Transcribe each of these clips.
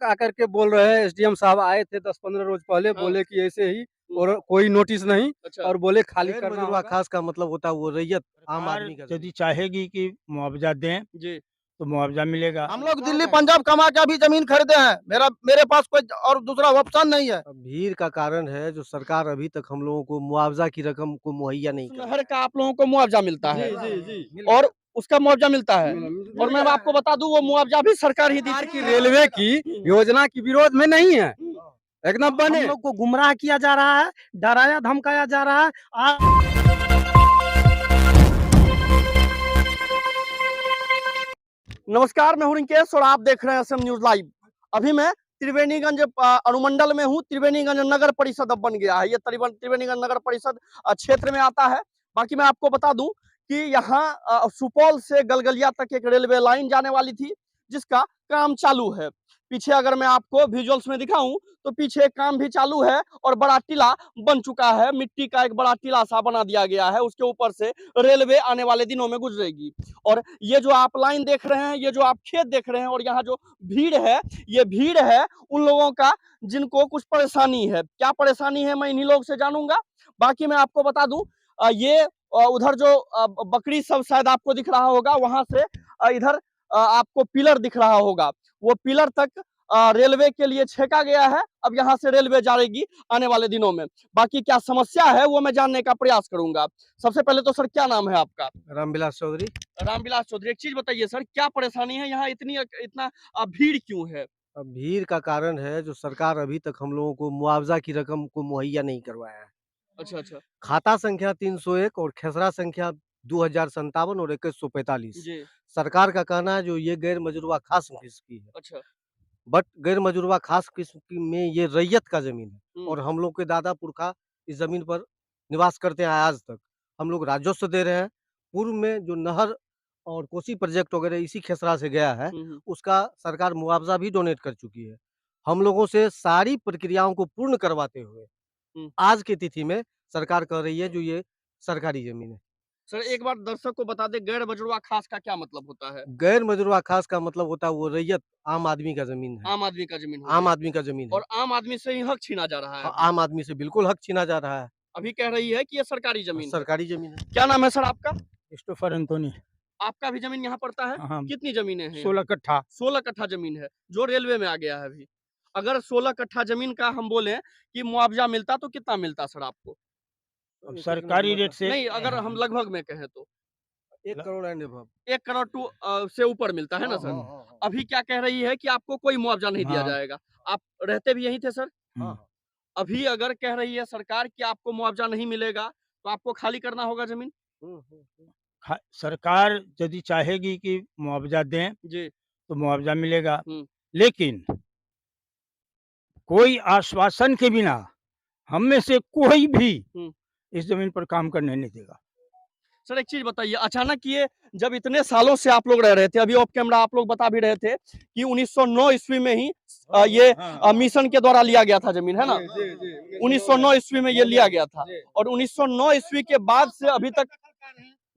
आकर के बोल रहे हैं, एसडीएम साहब आए थे 10-15 रोज पहले, हाँ। बोले कि ऐसे ही और कोई नोटिस नहीं अच्छा। और बोले खाली गैर करना मजरूआ होगा। खास का मतलब होता है वो रैयत आम सरकार आदमी का यदि जमीन। चाहेगी कि मुआवजा दें जी। तो मुआवजा मिलेगा। हम लोग दिल्ली पंजाब कमा के अभी जमीन खरीदे हैं। मेरे पास कोई और दूसरा ऑप्शन नहीं है। अब भीड़ का कारण है जो सरकार अभी तक हम लोगों को मुआवजा की रकम को मुहैया नहीं कर नहर का आप लोगों को मुआवजा मिलता है जी। और उसका मुआवजा मिलता है और मैं आपको बता दूं वो मुआवजा भी सरकार ही दी सरकार थी। की रेलवे की योजना की विरोध में नहीं है, एकदम हम बने। लोग को गुमराह किया जा रहा है, डराया धमकाया जा रहा है। नमस्कार, मैं हूं रिंकेश और आप देख रहे हैं असम न्यूज लाइव। अभी मैं त्रिवेणीगंज अनुमंडल में हूं। त्रिवेणीगंज नगर परिषद अब बन गया है। ये त्रिवेणीगंज नगर परिषद क्षेत्र में आता है। बाकी मैं आपको बता दूं कि यहाँ सुपौल से गलगलिया तक एक रेलवे लाइन जाने वाली थी जिसका काम चालू है। पीछे अगर मैं आपको विजुअल्स में दिखाऊं तो पीछे काम भी चालू है और बड़ा टीला बन चुका है। मिट्टी का एक बड़ा टीला सा बना दिया गया है, उसके ऊपर से रेलवे आने वाले दिनों में गुजरेगी। और ये जो आप लाइन देख रहे हैं, ये जो आप खेत देख रहे हैं और यहाँ जो भीड़ है, ये भीड़ है उन लोगों का जिनको कुछ परेशानी है। क्या परेशानी है मैं इन्हीं लोग से जानूंगा। बाकी मैं आपको बता दूं ये उधर जो बकरी सब शायद आपको दिख रहा होगा, वहां से इधर आपको पिलर दिख रहा होगा। वो पिलर तक रेलवे के लिए छेका गया है। अब यहाँ से रेलवे जाएगी आने वाले दिनों में। बाकी क्या समस्या है वो मैं जानने का प्रयास करूंगा। सबसे पहले तो सर क्या नाम है आपका? रामविलास चौधरी। रामविलास चौधरी। एक चीज बताइए सर, क्या परेशानी है यहाँ, इतना भीड़ क्यों है? अब भीड़ का कारण है जो सरकार अभी तक हम लोगों को मुआवजा की रकम को मुहैया नहीं करवाया है। अच्छा। खाता संख्या 301 और खसरा संख्या 2057 और 2145। जी। सरकार का कहना है जो ये गैर मजरूआ खास किस्म की है, अच्छा। बट गैर मजरूआ खास किस्म की में ये रैयत का जमीन है और हम्म। हम लोग के दादा पुरखा इस जमीन पर निवास करते हैं आज तक। हम लोग राजस्व दे रहे हैं। पूर्व में जो नहर और कोसी प्रोजेक्ट वगैरह इसी खसरा से गया है, हम्म। उसका सरकार मुआवजा भी डोनेट कर चुकी है। हम लोगों से सारी प्रक्रियाओं को पूर्ण करवाते हुए हम्म। आज की तिथि में सरकार कह रही है जो ये सरकारी जमीन है। सर एक बार दर्शक को बता दे, गैर मजरूआ खास का क्या मतलब होता है? गैर मजरूआ खास का मतलब होता है वो रैयत आम आदमी का जमीन है। आम आदमी का जमीन हो आम गया। आदमी का जमीन है। और आम आदमी से ही हक छीना जा रहा है। आम आदमी से बिल्कुल हक छीना जा रहा है। अभी कह रही है कि ये सरकारी जमीन है। सरकारी जमीन है। क्या नाम है सर आपका? Christopher Anthony. आपका भी जमीन यहाँ पड़ता है? हाँ, कितनी जमीनें हैं? 16 कट्ठा। 16 कट्ठा जमीन है जो रेलवे में आ गया है अभी। अगर 16 कट्ठा जमीन का हम बोले कि मुआवजा मिलता तो कितना मिलता सर आपको? अब सरकारी रेट से नहीं, अगर हम लगभग में कहें तो 1 करोड़ एंड अबव। 1 करोड़ से ऊपर मिलता है ना सर? अभी क्या कह रही है कि आपको कोई मुआवजा नहीं दिया हाँ। जाएगा। आप रहते भी यहीं थे सर? हाँ। अभी अगर कह रही है सरकार कि आपको मुआवजा नहीं मिलेगा तो आपको खाली करना होगा जमीन? सरकार यदि चाहेगी कि मुआवजा दें जी। तो मुआवजा मिलेगा, हम्म। लेकिन कोई आश्वासन के बिना हम में से कोई भी इस जमीन पर काम करने नहीं देगा। सर एक चीज बताइए, अचानक ये जब इतने सालों से आप लोग रह रहे थे, अभी ऑफ कैमरा आप लोग बता भी रहे थे कि 1909 ईस्वी में ही ये मिशन के द्वारा लिया गया था जमीन, है ना? 1909 ईस्वी में ये लिया गया था और 1909 ईस्वी के बाद से अभी तक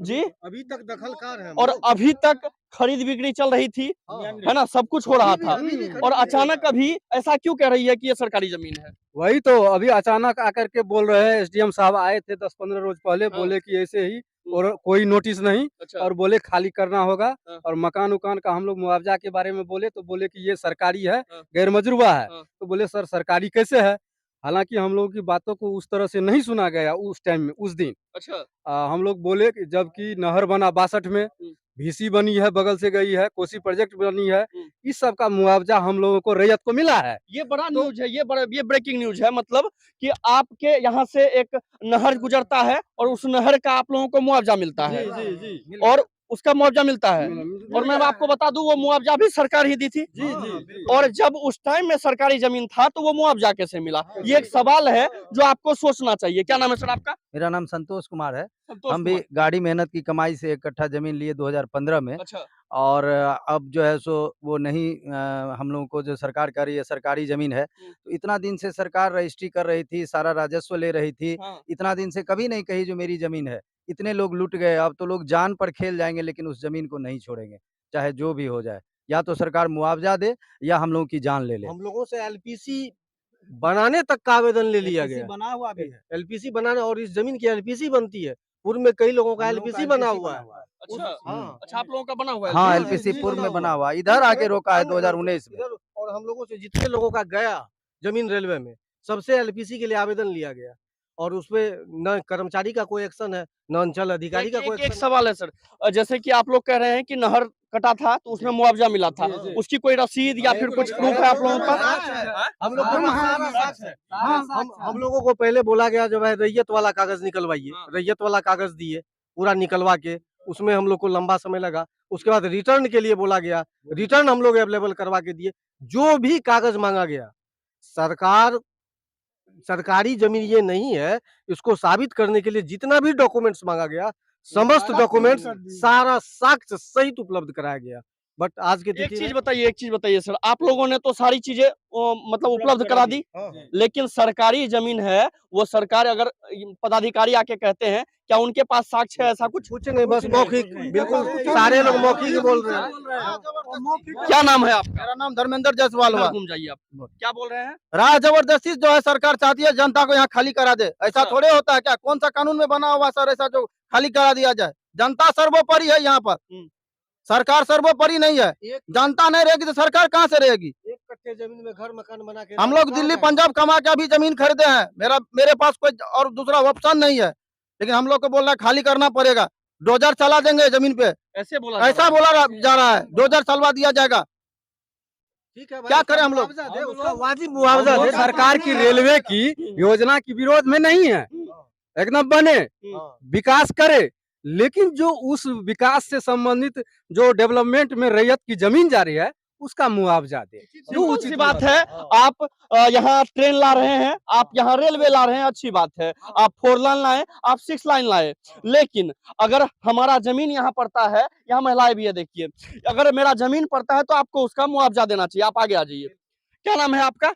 जी अभी तक दखलकार है और अभी तक खरीद बिक्री चल रही थी, है ना? सब कुछ हो रहा था और अचानक अभी ऐसा क्यों कह रही है कि ये सरकारी जमीन है? वही तो अभी अचानक आकर के बोल रहे हैं, एसडीएम साहब आए थे 10-15 रोज पहले, हाँ। बोले कि ऐसे ही और कोई नोटिस नहीं अच्छा। और बोले खाली करना होगा हाँ। और मकान उकान का हम लोग मुआवजा के बारे में बोले तो बोले कि ये सरकारी है, हाँ। गैर मजरूआ है। हाँ। तो बोले सर सरकारी कैसे है? हालांकि हम लोगों की बातों को उस तरह से नहीं सुना गया उस टाइम में, उस दिन। अच्छा। हम लोग बोले कि जबकि नहर बना 62 में, भीसी बनी है, बगल से गई है, कोसी प्रोजेक्ट बनी है, इस सब का मुआवजा हम लोगों को रैयत को मिला है। ये बड़ा न्यूज है, ये ब्रेकिंग न्यूज है। मतलब कि आपके यहाँ से एक नहर गुजरता है और उस नहर का आप लोगों को मुआवजा मिलता है जी। और उसका मुआवजा मिलता है और मैं आपको बता दूं वो मुआवजा भी सरकार ही दी थी। जी। और जब उस टाइम में सरकारी जमीन था तो वो मुआवजा कैसे मिला? ये एक सवाल है जो आपको सोचना चाहिए। क्या नाम है सर आपका? मेरा नाम संतोष कुमार है। संतोष हम भी कुमार। गाड़ी मेहनत की कमाई से 1 कट्ठा जमीन लिए 2015 में अच्छा। और अब जो है सो वो नहीं हम लोगों को जो सरकार कह रही है सरकारी ज़मीन है, तो इतना दिन से सरकार रजिस्ट्री कर रही थी, सारा राजस्व ले रही थी। हाँ। इतना दिन से कभी नहीं कही जो मेरी ज़मीन है। इतने लोग लूट गए, अब तो लोग जान पर खेल जाएँगे लेकिन उस ज़मीन को नहीं छोड़ेंगे, चाहे जो भी हो जाए। या तो सरकार मुआवजा दे या हम लोगों की जान ले ले। हम लोगों से एलपीसी बनाने तक का आवेदन ले लिया LPC गया। बना हुआ भी है। एलपीसी बनाने, और इस जमीन की एलपीसी बनती है। पूर्व में कई लोगों का हम लोगों एलपीसी का बना LPC हुआ है। अच्छा हाँ, अच्छा, आप लोगों का बना हुआ है हाँ, LPC? LPC पूर्व में बना हुआ, है। इधर आके रोका है 2019 में। इधर, और हम लोगों से जितने लोगों का गया जमीन रेलवे में, सबसे एलपीसी के लिए आवेदन लिया गया, और उसपे न कर्मचारी का कोई एक्शन है, न अंचल अधिकारी का कोई एक एक्शन है। सवाल है सर, जैसे कि आप लोग कह रहे हैं कि नहर कटा था तो उसमें मुआवजा मिला था, उसकी कोई रसीद या फिर कुछ प्रूफ है आप लोगों का? हम लोग के पास सारा साक्ष्य है। हम लोगों को पहले बोला गया जो है रैयत वाला कागज निकलवाइए, रैयत वाला कागज दिए, पूरा निकलवा के, उसमें हम लोग को लंबा समय लगा। उसके बाद रिटर्न के लिए बोला गया, रिटर्न हम लोग अवेलेबल करवा के दिए। जो भी कागज मांगा गया, सरकारी जमीन ये नहीं है, इसको साबित करने के लिए जितना भी डॉक्यूमेंट्स मांगा गया, समस्त डॉक्यूमेंट्स, सारा साक्ष्य सहित उपलब्ध कराया गया। बट आज के एक चीज बताइए सर, आप लोगों ने तो सारी चीजें मतलब उपलब्ध करा दी, लेकिन सरकारी जमीन है, वो सरकार अगर पदाधिकारी आके कहते हैं, क्या उनके पास साक्ष्य है? ऐसा कुछ नहीं, बस मौखिक, बिल्कुल सारे लोग मौखिक ही बोल रहे हैं। क्या नाम है आपका? मेरा नाम धर्मेंद्र जायसवाल हुआ। घूम जाइए आप, क्या बोल रहे हैं? राह जबरदस्ती जो है सरकार चाहती है जनता को यहाँ खाली करा दे। ऐसा थोड़े होता है क्या? कौन सा कानून में बना हुआ सर ऐसा जो खाली करा दिया जाए? जनता सर्वोपरि है यहाँ पर, सरकार सर्वोपरि नहीं है। जनता नहीं रहेगी तो सरकार कहाँ से रहेगी? 1 कट्ठे जमीन में घर मकान बना के हम लोग दिल्ली पंजाब कमा के अभी जमीन खरीदे हैं। मेरे पास कोई और दूसरा ऑप्शन नहीं है, लेकिन हम लोग को बोल रहा है खाली करना पड़ेगा, डोजर चला देंगे जमीन पे, ऐसा बोला जा रहा है, डोजर चलवा दिया जाएगा। ठीक है, क्या करें हम लोग? उसका वाजिब मुआवजा दे। सरकार की रेलवे की योजना की विरोध में नहीं है, एकदम बने, विकास करे, लेकिन जो उस विकास से संबंधित जो डेवलपमेंट में रैयत की जमीन जा रही है उसका मुआवजा दे। जो उचित बात है, आप यहाँ ट्रेन ला रहे हैं, आप यहाँ रेलवे ला रहे हैं, अच्छी बात है। आप 4 लाइन लाए, आप 6 लाइन लाए, लेकिन अगर हमारा जमीन यहाँ पड़ता है, यहाँ महिलाएं भी है देखिए, अगर मेरा जमीन पड़ता है तो आपको उसका मुआवजा देना चाहिए। आप आगे आ जाइए। क्या नाम है आपका?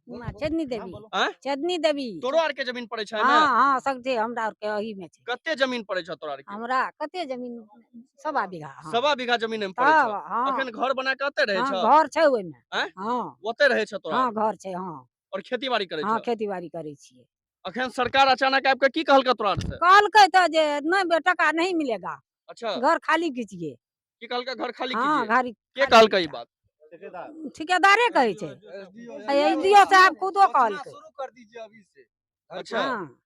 चंदनी देवी। आँय? चंदनी देवी। तोरो आर के जमीन पड़े छै हाँ ना? हाँ सकते हमरा आर के अही में छै। कते जमीन पड़े छ तोरा आर के? हमरा कते जमीन 1.25 बीघा। हाँ। 1.25 बीघा जमीन में पड़े छ। हाँ अखन घर बना के अते रहे छ? हाँ घर छै ओइ में। आँय? हाँ ओते रहे छ तोरा? हाँ घर छै हाँ। और खेती बाड़ी करे हाँ छ? खेती बाड़ी करै छियै। अखन सरकार अचानक आबि के की कहलक तोरा आर से? कहलकै त जे नहीं टका नहीं मिलेगा, अच्छा, घर खाली कीजिए। की कहलक घर खाली हाँ कीजिए? घर के कहलकै ई बात? ठेकेदारे कहै छै। एसडीओ साहब खुदो कहलकै। कर दीजिए अभी से। अच्छा, हाँ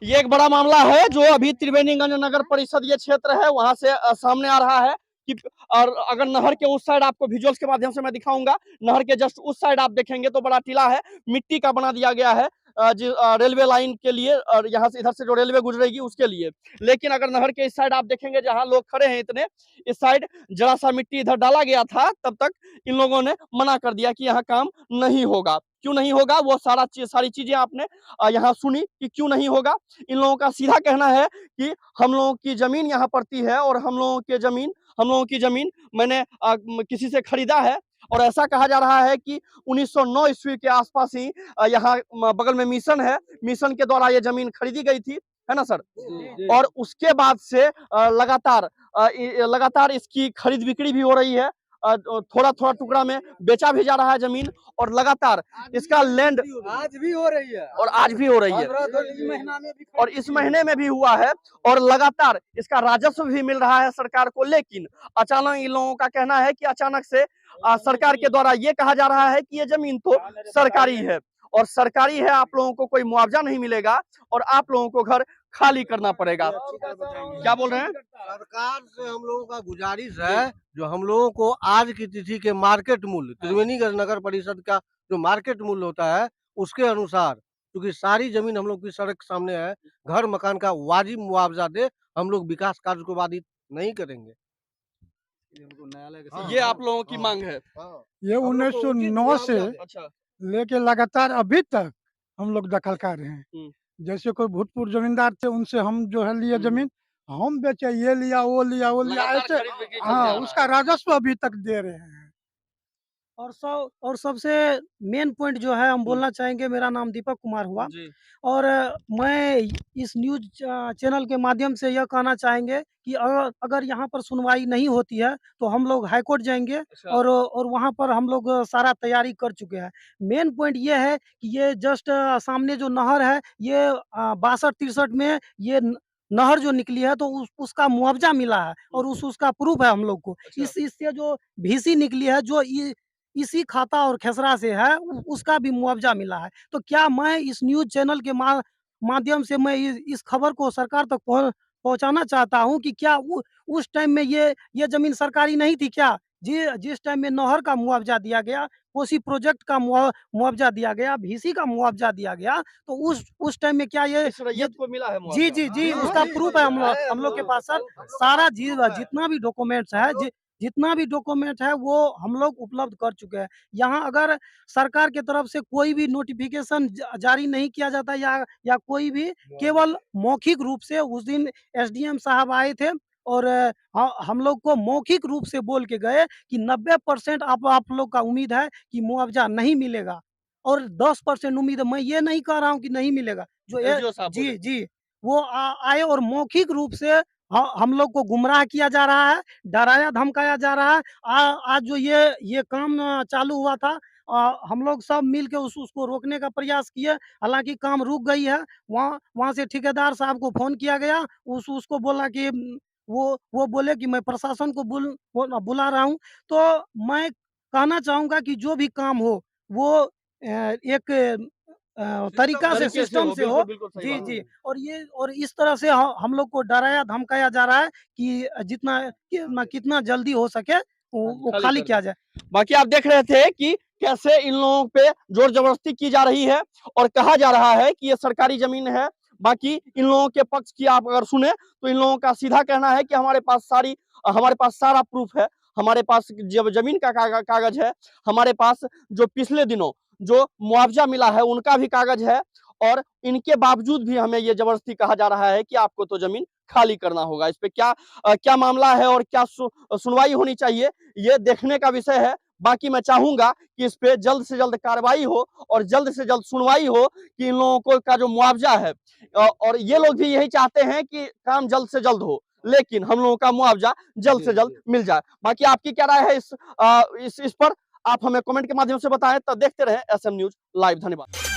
ये एक बड़ा मामला है जो अभी त्रिवेणीगंज नगर परिषद ये क्षेत्र है, वहां से सामने आ रहा है कि, और अगर नहर के उस साइड आपको विजुअल्स के माध्यम से मैं दिखाऊंगा, नहर के जस्ट उस साइड आप देखेंगे तो बड़ा टीला है, मिट्टी का बना दिया गया है रेलवे लाइन के लिए, और यहाँ से इधर से जो रेलवे गुजरेगी उसके लिए। लेकिन अगर नहर के इस साइड आप देखेंगे जहाँ लोग खड़े हैं इतने, इस साइड जरा सा मिट्टी इधर डाला गया था, तब तक इन लोगों ने मना कर दिया कि यहाँ काम नहीं होगा। क्यों नहीं होगा वो सारी चीजें आपने यहाँ सुनी कि क्यों नहीं होगा। इन लोगों का सीधा कहना है कि हम लोगों की जमीन यहाँ पड़ती है, और हम लोगों की जमीन मैंने किसी से खरीदा है, और ऐसा कहा जा रहा है कि 1909 ईस्वी के आसपास ही यहाँ बगल में मिशन है, मिशन के द्वारा ये जमीन खरीदी गई थी, है ना सर? और उसके बाद से लगातार इसकी खरीद बिक्री भी हो रही है, थोड़ा थोड़ा टुकड़ा में बेचा भी जा रहा है जमीन, और लगातार इसका लैंड आज भी हो रही है, और आज भी हो रही है, और इस महीने में भी हुआ है, और लगातार इसका राजस्व भी मिल रहा है सरकार को। लेकिन अचानक इन लोगों का कहना है कि अचानक से सरकार के द्वारा ये कहा जा रहा है कि ये जमीन तो सरकारी है, और सरकारी है, आप लोगों को कोई मुआवजा नहीं मिलेगा, और आप लोगों को घर खाली करना पड़ेगा। क्या बोल रहे हैं? सरकार से हम लोगों का गुजारिश है, जो हम लोगों को आज की तिथि के मार्केट मूल्य, त्रिवेणीगंज नगर परिषद का जो मार्केट मूल्य होता है उसके अनुसार, क्योंकि सारी जमीन हम लोग की सड़क सामने है, घर मकान का वाजिब मुआवजा दे, हम लोग विकास कार्य को बाधित नहीं करेंगे। ये आप लोगों की मांग है? ये 1909 से अच्छा, लेके लगातार अभी तक हम लोग दखल कर रहे हैं। जैसे कोई भूतपूर्व जमींदार थे, उनसे हम जो है लिए जमीन, हम बेचे, ये लिया वो लिया लगातार ऐसे। खरीद बिक्री चलते आ हाँ रहा है। उसका राजस्व अभी तक दे रहे हैं। और सबसे मेन पॉइंट जो है हम बोलना चाहेंगे, मेरा नाम दीपक कुमार हुआ जी और मैं इस न्यूज़ चैनल के माध्यम से यह कहना चाहेंगे कि अगर यहाँ पर सुनवाई नहीं होती है, तो हम लोग हाई कोर्ट जाएँगे और वहाँ पर हम लोग सारा तैयारी कर चुके हैं। मेन पॉइंट ये है कि ये जस्ट सामने जो नहर है, ये 62-63 में ये न नहर जो निकली है, तो उसका मुआवज़ा मिला है और उसका प्रूफ़ है हम लोग को। इससे जो भीसी निकली है, जो इसी खाता और खेसरा से है, उसका भी मुआवज़ा मिला है। तो क्या मैं इस न्यूज़ चैनल के माध्यम से मैं इस खबर को सरकार तक पहुँचाना चाहता हूँ कि क्या उस टाइम में ये ज़मीन सरकारी नहीं थी क्या? जिस टाइम में नहर का मुआवज़ा दिया गया, कोसी प्रोजेक्ट का मुआवज़ा दिया गया, भीसी का मुआवज़ा दिया गया, तो उस टाइम में क्या ये इस रैयत को मिला है जी, मुआवजा। जी, जी, उसका प्रूफ़ है हम लोग के पास सर। सारा जितना भी डॉक्यूमेंट्स है, जितना भी डॉक्यूमेंट है, वो हम लोग उपलब्ध कर चुके हैं। यहाँ अगर सरकार की तरफ से कोई भी नोटिफ़िकेशन जारी नहीं किया जाता या कोई भी, केवल मौखिक रूप से उस दिन एसडीएम साहब आए थे और हम लोग को मौखिक रूप से बोल के गए कि 90% आप लोग का उम्मीद है कि मुआवज़ा नहीं मिलेगा और 10% उम्मीद है। मैं ये नहीं कह रहा हूँ कि नहीं मिलेगा। जो ये एसडीओ साहब बोले। जी, जी। वो आए और मौखिक रूप से हम लोग को गुमराह किया जा रहा है, डराया-धमकाया जा रहा है। आज जो ये काम चालू हुआ था, हम लोग सब मिल के उसको रोकने का प्रयास किए, हालाँकि काम रुक गई है। वहाँ से ठेकेदार साहब को फ़ोन किया गया, उसको बोला कि वो बोले कि मैं प्रशासन को बुला रहा हूँ। तो मैं कहना चाहूँगा कि जो भी काम हो, वो एक तरीका से, सिस्टम से हो। बिल्कुल सही जी, बात जी। है। और इस तरह से हम लोग को डराया-धमकाया जा रहा है कि कितना जल्दी हो सके वो खाली कर किया दें। जाए। बाकी आप देख रहे थे कि कैसे इन लोगों पे जोर जबरदस्ती की जा रही है और कहा जा रहा है कि ये सरकारी जमीन है। बाकी इन लोगों के पक्ष की आप अगर सुने तो इन लोगों का सीधा कहना है कि हमारे पास सारा प्रूफ है, हमारे पास जब जमीन का कागज है, हमारे पास जो पिछले दिनों जो मुआवजा मिला है उनका भी कागज है और इनके बावजूद भी हमें ये जबरदस्ती कहा जा रहा है कि आपको तो जमीन खाली करना होगा। इस पे क्या मामला है और क्या सुनवाई होनी चाहिए, ये देखने का विषय है। बाकी मैं चाहूंगा कि इस पे जल्द से जल्द कार्रवाई हो और जल्द से जल्द सुनवाई हो कि इन लोगों को का जो मुआवजा है और ये लोग भी यही चाहते हैं कि काम जल्द से जल्द हो, लेकिन हम लोगों का मुआवजा जल्द से जल्द मिल जाए। बाकी आपकी क्या राय है इस पर, आप हमें कमेंट के माध्यम से बताएं। तब देखते रहें एसएम न्यूज लाइव। धन्यवाद।